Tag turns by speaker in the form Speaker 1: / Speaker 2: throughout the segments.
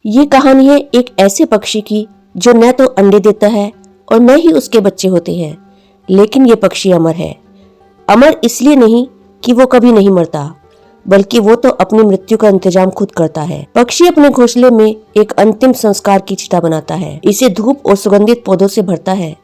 Speaker 1: ये कहानी है एक ऐसे पक्षी की जो न तो अंडे देता है और न ही उसके बच्चे होते हैं, लेकिन ये पक्षी अमर है। अमर इसलिए नहीं कि वो कभी नहीं मरता, बल्कि वो तो अपनी मृत्यु का इंतजाम खुद करता है। पक्षी अपने घोंसले में एक अंतिम संस्कार की चिता बनाता है, इसे धूप और सुगंधित पौधों से भरता है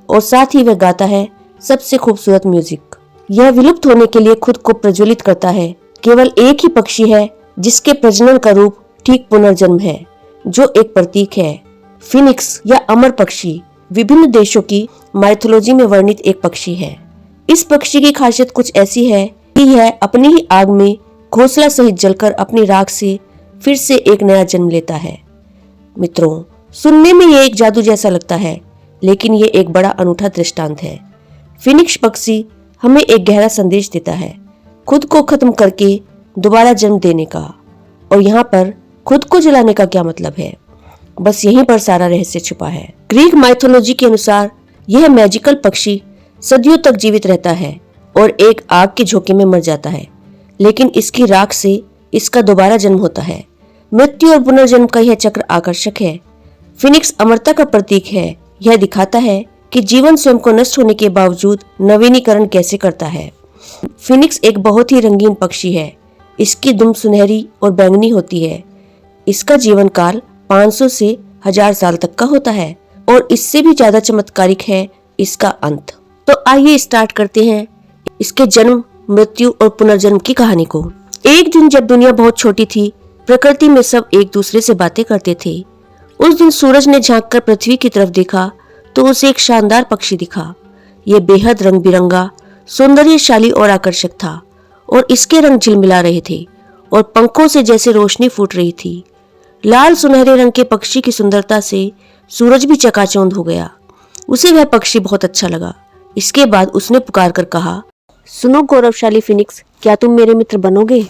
Speaker 1: और साथ ही वह गाता है सबसे खूबसूरत म्यूजिक। यह विलुप्त होने के लिए खुद को प्रज्वलित करता है। केवल एक ही पक्षी है जिसके प्रजनन का रूप ठीक पुनर्जन्म है, जो एक प्रतीक है। फिनिक्स या अमर पक्षी विभिन्न देशों की माइथोलॉजी में वर्णित एक पक्षी है। इस पक्षी की खासियत कुछ ऐसी है कि यह अपनी ही आग में घोंसला सहित जलकर अपनी राख से फिर से एक नया जन्म लेता है। मित्रों, सुनने में ये एक जादू जैसा लगता है, लेकिन ये एक बड़ा अनूठा दृष्टांत है। फिनिक्स पक्षी हमें एक गहरा संदेश देता है, खुद को खत्म करके दोबारा जन्म देने का। और यहाँ पर खुद को जलाने का क्या मतलब है? बस यहीं पर सारा रहस्य छुपा है। ग्रीक माइथोलॉजी के अनुसार यह मैजिकल पक्षी सदियों तक जीवित रहता है और एक आग के झोंके में मर जाता है, लेकिन इसकी राख से इसका दोबारा जन्म होता है। मृत्यु और पुनर्जन्म का यह चक्र आकर्षक है। फिनिक्स अमरता का प्रतीक है। यह दिखाता है कि जीवन स्वयं को नष्ट होने के बावजूद नवीनीकरण कैसे करता है। फिनिक्स एक बहुत ही रंगीन पक्षी है। इसकी दुम सुनहरी और बैंगनी होती है। इसका जीवन काल 500 से 1000 साल तक का होता है और इससे भी ज्यादा चमत्कारिक है इसका अंत। तो आइए स्टार्ट करते हैं इसके जन्म, मृत्यु और पुनर्जन्म की कहानी को। एक दिन जब दुनिया बहुत छोटी थी, प्रकृति में सब एक दूसरे से बातें करते थे। उस दिन सूरज ने झांककर पृथ्वी की तरफ देखा तो उसे एक शानदार पक्षी दिखा। यह बेहद रंग बिरंगा, सौंदर्यशाली और आकर्षक था और इसके रंग झिलमिला रहे थे और पंखों से जैसे रोशनी फूट रही थी। लाल सुनहरे रंग के पक्षी की सुंदरता से सूरज भी चकाचौंध हो गया। उसे वह पक्षी बहुत अच्छा लगा। इसके बाद उसने पुकार कर कहा, सुनो गौरवशाली फिनिक्स, क्या तुम मेरे मित्र बनोगे?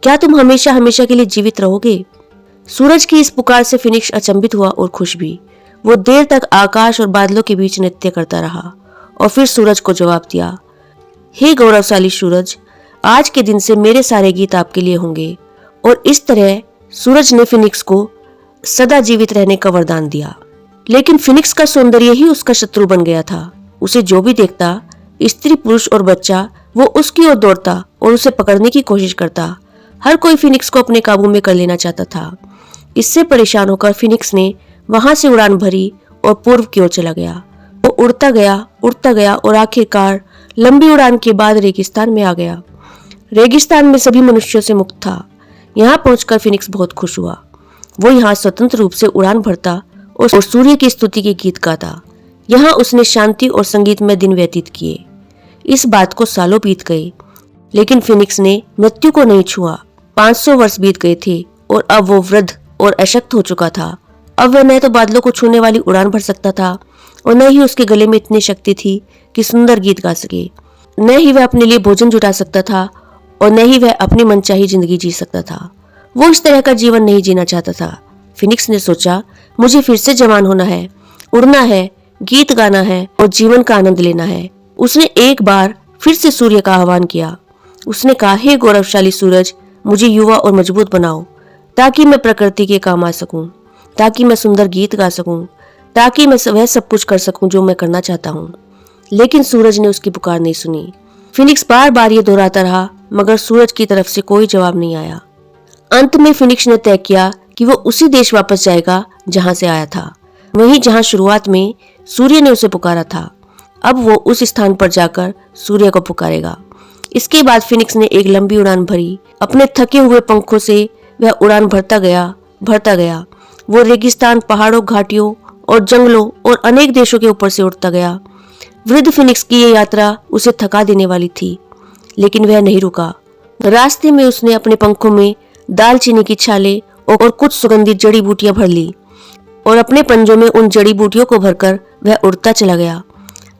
Speaker 1: क्या तुम हमेशा हमेशा के लिए जीवित रहोगे? सूरज की इस पुकार से फिनिक्स अचंभित हुआ और खुश भी। वो देर तक आकाश और बादलों के बीच नृत्य करता रहा और फिर सूरज को जवाब दिया, हे गौरवशाली सूरज, आज के दिन से मेरे सारे गीत आपके लिए होंगे। और इस तरह सूरज ने फिनिक्स को सदा जीवित रहने का वरदान दिया। लेकिन फिनिक्स का सौंदर्य ही उसका शत्रु बन गया था। उसे जो भी देखता, स्त्री, पुरुष और बच्चा, वो उसकी ओर दौड़ता और उसे पकड़ने की कोशिश करता। हर कोई फिनिक्स को अपने काबू में कर लेना चाहता था। इससे परेशान होकर फिनिक्स ने वहां से उड़ान भरी और पूर्व की ओर चला गया। वो उड़ता गया और आखिरकार लंबी उड़ान के बाद रेगिस्तान में आ गया। रेगिस्तान में सभी मनुष्यों से मुक्त था। यहाँ पहुंचकर फिनिक्स बहुत खुश हुआ। वो यहाँ स्वतंत्र रूप से उड़ान भरता और सूर्य की स्तुति के गीत गाता। यहाँ उसने शांति और संगीत में दिन व्यतीत किए। इस बात को सालों बीत गए, लेकिन फिनिक्स ने मृत्यु को नहीं छुआ। 500 वर्ष बीत गए थे और अब वो वृद्ध और अशक्त हो चुका था। अब वह न तो बादलों को छूने वाली उड़ान भर सकता था और न ही उसके गले में इतनी शक्ति थी कि सुंदर गीत गा सके। न ही वह अपने लिए भोजन जुटा सकता था और न ही वह अपनी मनचाही जिंदगी जी सकता था। वो इस तरह का जीवन नहीं जीना चाहता था। फिनिक्स ने सोचा, मुझे फिर से जवान होना है, उड़ना है, गीत गाना है और जीवन का आनंद लेना है। उसने एक बार फिर से सूर्य का आह्वान किया। उसने कहा, हे गौरवशाली सूरज, मुझे युवा और मजबूत बनाओ, ताकि मैं प्रकृति के काम आ सकूं, ताकि मैं सुंदर गीत गा सकूं, ताकि मैं वह सब कुछ कर सकूं जो मैं करना चाहता हूं। लेकिन सूरज ने उसकी पुकार नहीं सुनी। फिनिक्स बार बार ये दोहराता रहा, मगर सूरज की तरफ से कोई जवाब नहीं आया। अंत में फिनिक्स ने तय किया कि वो उसी देश वापस जाएगा जहां से आया था, वहीं जहां शुरुआत में सूर्य ने उसे पुकारा था। अब वो उस स्थान पर जाकर सूर्य को पुकारेगा। इसके बाद फिनिक्स ने एक लंबी उड़ान भरी। अपने थके हुए पंखों से वह उड़ान भरता गया। वो रेगिस्तान, पहाड़ों, घाटियों और जंगलों और अनेक देशों के ऊपर से उड़ता गया। वृद्ध फिनिक्स की ये यात्रा उसे थका देने वाली थी, लेकिन वह नहीं रुका। रास्ते में उसने अपने पंखों में दालचीनी की छाले और कुछ सुगंधित जड़ी बूटियां भर ली और अपने पंजों में उन जड़ी बूटियों को भरकर वह उड़ता चला गया।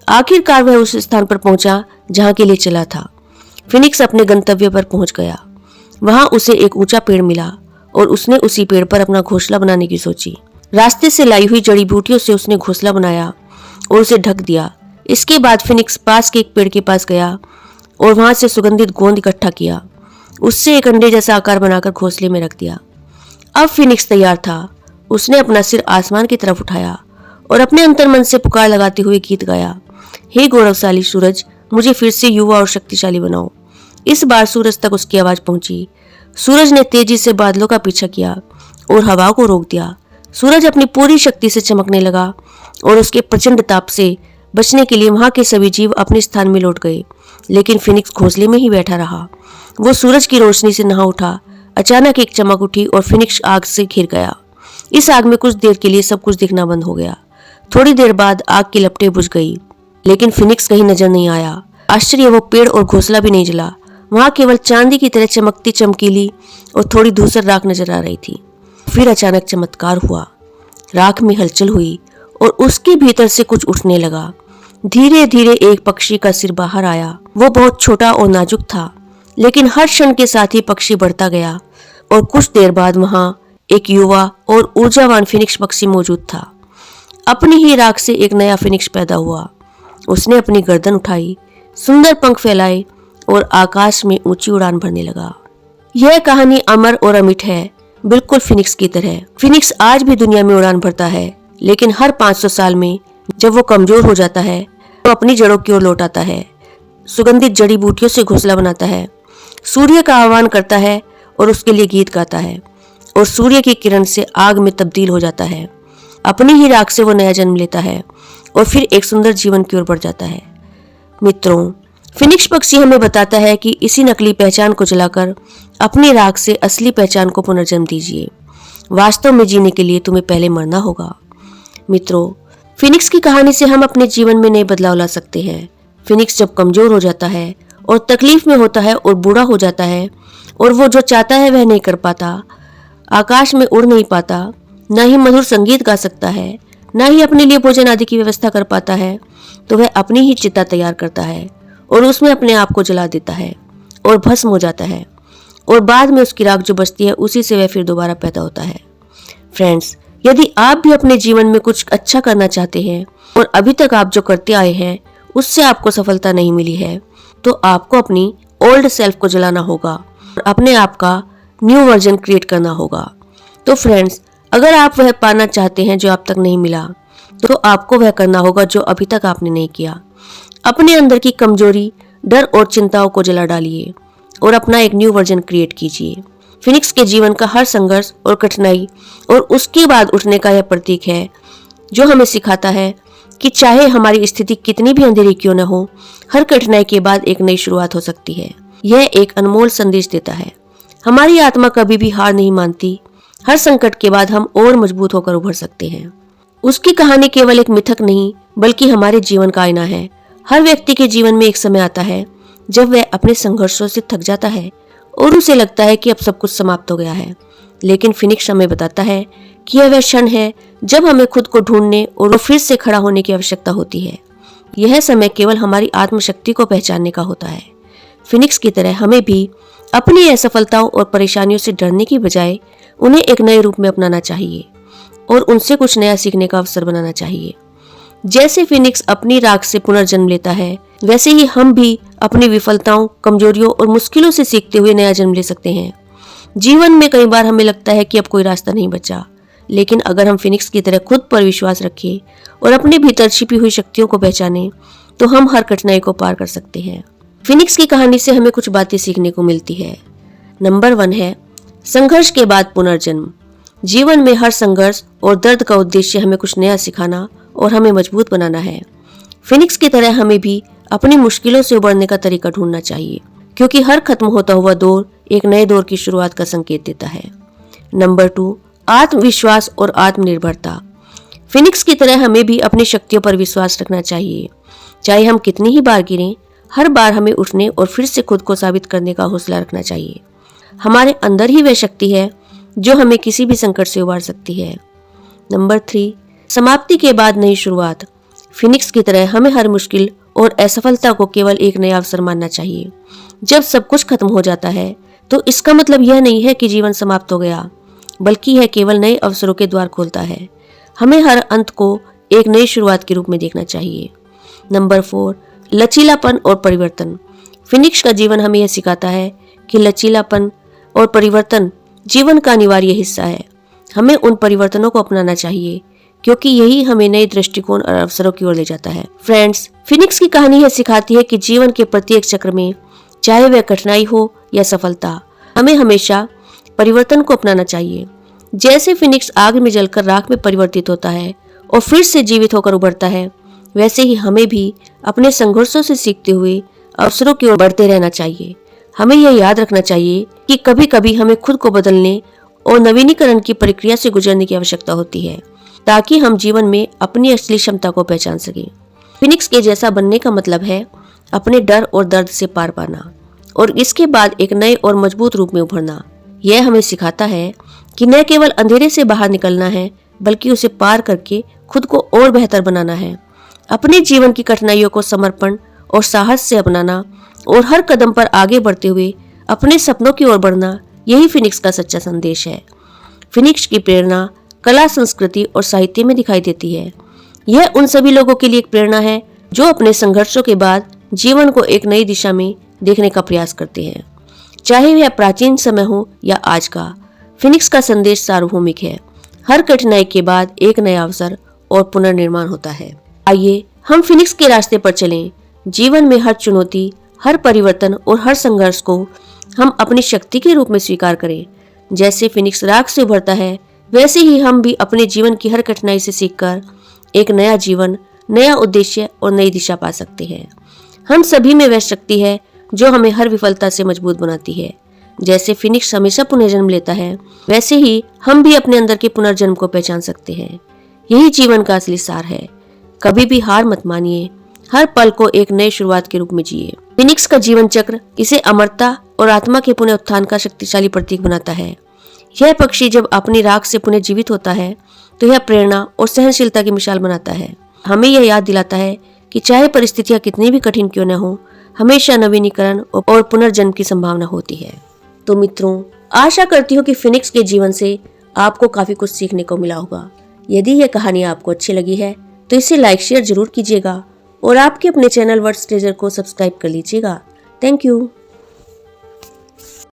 Speaker 1: आखिरकार वह उस स्थान पर पहुंचा जहां के लिए चला था। फिनिक्स अपने गंतव्य पर पहुंच गया। वहां उसे एक ऊंचा पेड़ मिला और उसने उसी पेड़ पर अपना घोंसला बनाने की सोची। रास्ते से लाई हुई जड़ी बूटियों से उसने घोंसला बनाया और उसे ढक दिया। इसके बाद फिनिक्स पास के एक पेड़ के पास गया और वहां से सुगंधित गोंद इकट्ठा किया। उससे एक अंडे जैसा आकार बनाकर घोंसले में रख दिया। अब फिनिक्स तैयार था। उसने अपना सिर आसमान की तरफ उठाया और अपने अंतर्मन से पुकार लगाते हुए गीत गाया, हे गौरवशाली सूरज, मुझे फिर से युवा और शक्तिशाली बनाओ। इस बार सूरज तक उसकी आवाज पहुंची। सूरज ने तेजी से बादलों का पीछा किया और हवा को रोक दिया। सूरज अपनी पूरी शक्ति से चमकने लगा और उसके प्रचंड ताप से बचने के लिए वहां के सभी जीव अपने स्थान में लौट गए, लेकिन फिनिक्स घोंसले में ही बैठा रहा। वो सूरज की रोशनी से नहा उठा। अचानक एक चमक उठी और फिनिक्स आग से घिर गया। इस आग में कुछ देर के लिए सब कुछ दिखना बंद हो गया। थोड़ी देर बाद आग की लपटें बुझ गई, लेकिन फिनिक्स कहीं नजर नहीं आया। आश्चर्य, वो पेड़ और घोंसला भी नहीं जला। वहां केवल चांदी की तरह चमकती चमकीली और थोड़ी धूसर राख नजर आ रही थी। फिर अचानक चमत्कार हुआ। राख में हलचल हुई और उसके भीतर से कुछ उठने लगा। धीरे धीरे एक पक्षी का सिर बाहर आया। वो बहुत छोटा और नाजुक था, लेकिन हर क्षण के साथ ही पक्षी बढ़ता गया और कुछ देर बाद वहां एक युवा और ऊर्जावान फिनिक्स पक्षी मौजूद था। अपनी ही राख से एक नया फिनिक्स पैदा हुआ। उसने अपनी गर्दन उठाई, सुंदर पंख फैलाए और आकाश में ऊंची उड़ान भरने लगा। यह कहानी अमर और अमिट है, बिल्कुल फिनिक्स की तरह। फिनिक्स आज भी दुनिया में उड़ान भरता है, लेकिन हर 500 साल में जब वो कमजोर हो जाता है तो अपनी जड़ों की ओर लौट आता है। सुगंधित जड़ी बूटियों से घोंसला बनाता है, सूर्य का आह्वान करता है और उसके लिए गीत गाता है, और सूर्य की किरण से आग में तब्दील हो जाता है। अपनी ही राख से वो नया जन्म लेता है और फिर एक सुंदर जीवन की ओर बढ़ जाता है। मित्रों, फिनिक्स पक्षी हमें बताता है कि इसी नकली पहचान को जलाकर अपनी राख से असली पहचान को पुनर्जन्म दीजिए। वास्तव में जीने के लिए तुम्हें पहले मरना होगा। मित्रों, फिनिक्स की कहानी से हम अपने जीवन में नए बदलाव ला सकते हैं। फिनिक्स जब कमजोर हो जाता है और तकलीफ में होता है और बूढ़ा हो जाता है और वो जो चाहता है वह नहीं कर पाता, आकाश में उड़ नहीं पाता, न ही मधुर संगीत गा सकता है, न ही अपने लिए भोजन आदि की व्यवस्था कर पाता है, तो वह अपनी ही चिता तैयार करता है और उसमें अपने आप को जला देता है और भस्म हो जाता है, और बाद में उसकी राख जो बचती है उसी से वह फिर दोबारा पैदा होता है। फ्रेंड्स, यदि आप भी अपने जीवन में कुछ अच्छा करना चाहते हैं और अभी तक आप जो करते आए हैं उससे आपको सफलता नहीं मिली है, तो आपको अपनी ओल्ड सेल्फ को जलाना होगा और अपने आप का न्यू वर्जन क्रिएट करना होगा। तो फ्रेंड्स, अगर आप वह पाना चाहते हैं जो आप तक नहीं मिला, तो आपको वह करना होगा जो अभी तक आपने नहीं किया। अपने अंदर की कमजोरी, डर और चिंताओं को जला डालिए और अपना एक न्यू वर्जन क्रिएट कीजिए। फिनिक्स के जीवन का हर संघर्ष और कठिनाई और उसके बाद उठने का यह प्रतीक है, जो हमें सिखाता है कि चाहे हमारी स्थिति कितनी भी अंधेरी क्यों न हो, हर कठिनाई के बाद एक नई शुरुआत हो सकती है। यह एक अनमोल संदेश देता है। हमारी आत्मा कभी भी हार नहीं मानती। हर संकट के बाद हम और मजबूत होकर उभर सकते हैं। उसकी कहानी केवल एक मिथक नहीं, बल्कि हमारे जीवन का आईना है। हर व्यक्ति के जीवन में एक समय आता है जब वह अपने संघर्षों से थक जाता है और उसे लगता है कि अब सब कुछ समाप्त हो गया है, लेकिन फिनिक्स हमें बताता है कि यह वह क्षण है जब हमें खुद को ढूंढने और फिर से खड़ा होने की आवश्यकता होती है। यह समय केवल हमारी आत्मशक्ति को पहचानने का होता है। फिनिक्स की तरह हमें भी अपनी असफलताओं और परेशानियों से डरने की बजाय उन्हें एक नए रूप में अपनाना चाहिए और उनसे कुछ नया सीखने का अवसर बनाना चाहिए। जैसे फिनिक्स अपनी राख से पुनर्जन्म लेता है, वैसे ही हम भी अपनी विफलताओं, कमजोरियों और मुश्किलों से सीखते हुए नया जन्म ले सकते हैं। जीवन में कई बार हमें लगता है कि अब कोई रास्ता नहीं बचा, लेकिन अगर हम फिनिक्स की तरह खुद पर विश्वास रखें और अपने भीतर छिपी हुई शक्तियों को पहचानें, तो हम हर कठिनाई को पार कर सकते हैं। फिनिक्स की कहानी से हमें कुछ बातें सीखने को मिलती है। नंबर 1 है संघर्ष के बाद पुनर्जन्म। जीवन में हर संघर्ष और दर्द का उद्देश्य हमें कुछ नया सिखाना और हमें मजबूत बनाना है। फिनिक्स की तरह हमें भी अपनी मुश्किलों से उबरने का तरीका ढूंढना चाहिए, क्योंकि हर खत्म होता हुआ दौर एक नए दौर की शुरुआत का संकेत देता है। नंबर 2, आत्मविश्वास और आत्मनिर्भरता। फिनिक्स की तरह हमें भी अपनी शक्तियों पर विश्वास रखना चाहिए। चाहे हम कितनी ही बार गिरें, हर बार हमें उठने और फिर से खुद को साबित करने का हौसला रखना चाहिए। हमारे अंदर ही वह शक्ति है जो हमें किसी भी संकट से उबार सकती है। नंबर 3, समाप्ति के बाद नई शुरुआत। फिनिक्स की तरह हमें हर मुश्किल और असफलता को केवल एक नया अवसर मानना चाहिए। जब सब कुछ खत्म हो जाता है, तो इसका मतलब यह नहीं है कि जीवन समाप्त हो गया, बल्कि यह केवल नए अवसरों के द्वार खोलता है। हमें हर अंत को एक नई शुरुआत के रूप में देखना चाहिए। नंबर 4, लचीलापन और परिवर्तन। फिनिक्स का जीवन हमें यह सिखाता है कि लचीलापन और परिवर्तन जीवन का अनिवार्य हिस्सा है। हमें उन परिवर्तनों को अपनाना चाहिए, क्योंकि यही हमें नए दृष्टिकोण और अवसरों की ओर ले जाता है। फ्रेंड्स, फिनिक्स की कहानी यह सिखाती है कि जीवन के प्रत्येक चक्र में, चाहे वह कठिनाई हो या सफलता, हमें हमेशा परिवर्तन को अपनाना चाहिए। जैसे फिनिक्स आग में जलकर राख में परिवर्तित होता है और फिर से जीवित होकर उभरता है, वैसे ही हमें भी अपने संघर्षों से सीखते हुए अवसरों की ओर बढ़ते रहना चाहिए। हमें यह याद रखना चाहिए कि कभी कभी हमें खुद को बदलने और नवीनीकरण की प्रक्रिया से गुजरने की आवश्यकता होती है, ताकि हम जीवन में अपनी असली क्षमता को पहचान सकें। फिनिक्स के जैसा बनने का मतलब है अपने डर और दर्द से पार पाना और इसके बाद एक नए और मजबूत रूप में उभरना। यह हमें सिखाता है कि न केवल अंधेरे से बाहर निकलना है, बल्कि उसे पार करके खुद को और बेहतर बनाना है। अपने जीवन की कठिनाइयों को समर्पण और साहस से अपनाना और हर कदम पर आगे बढ़ते हुए अपने सपनों की ओर बढ़ना, यही फिनिक्स का सच्चा संदेश है। फिनिक्स की प्रेरणा कला, संस्कृति और साहित्य में दिखाई देती है। यह उन सभी लोगों के लिए एक प्रेरणा है जो अपने संघर्षों के बाद जीवन को एक नई दिशा में देखने का प्रयास करते हैं। चाहे वह प्राचीन समय हो या आज का, फिनिक्स का संदेश सार्वभौमिक है। हर कठिनाई के बाद एक नया अवसर और पुनर्निर्माण होता है। आइए हम फिनिक्स के रास्ते पर चलें। जीवन में हर चुनौती, हर परिवर्तन और हर संघर्ष को हम अपनी शक्ति के रूप में स्वीकार करें। जैसे फिनिक्स राख से उभरता है, वैसे ही हम भी अपने जीवन की हर कठिनाई से सीखकर एक नया जीवन, नया उद्देश्य और नई दिशा पा सकते हैं। हम सभी में वह शक्ति है जो हमें हर विफलता से मजबूत बनाती है। जैसे फिनिक्स हमेशा पुनर्जन्म लेता है, वैसे ही हम भी अपने अंदर के पुनर्जन्म को पहचान सकते हैं। यही जीवन का असली सार है। कभी भी हार मत मानिए, हर पल को एक नई शुरुआत के रूप में जिए। फिनिक्स का जीवन चक्र इसे अमरता और आत्मा के पुनः उत्थान का शक्तिशाली प्रतीक बनाता है। यह पक्षी जब अपनी राख से पुनः जीवित होता है तो यह प्रेरणा और सहनशीलता की मिसाल बनाता है। हमें यह याद दिलाता है कि चाहे परिस्थितियां कितनी भी कठिन क्यों न हो, हमेशा नवीनीकरण और पुनर्जन्म की संभावना होती है। तो मित्रों, आशा करती हूँ कि फिनिक्स के जीवन से आपको काफी कुछ सीखने को मिला होगा। यदि यह कहानी आपको अच्छी लगी है तो इसे लाइक शेयर जरूर कीजिएगा और आपके अपने चैनल वर्ड्स ट्रेजर को सब्सक्राइब कर लीजिएगा। Thank you.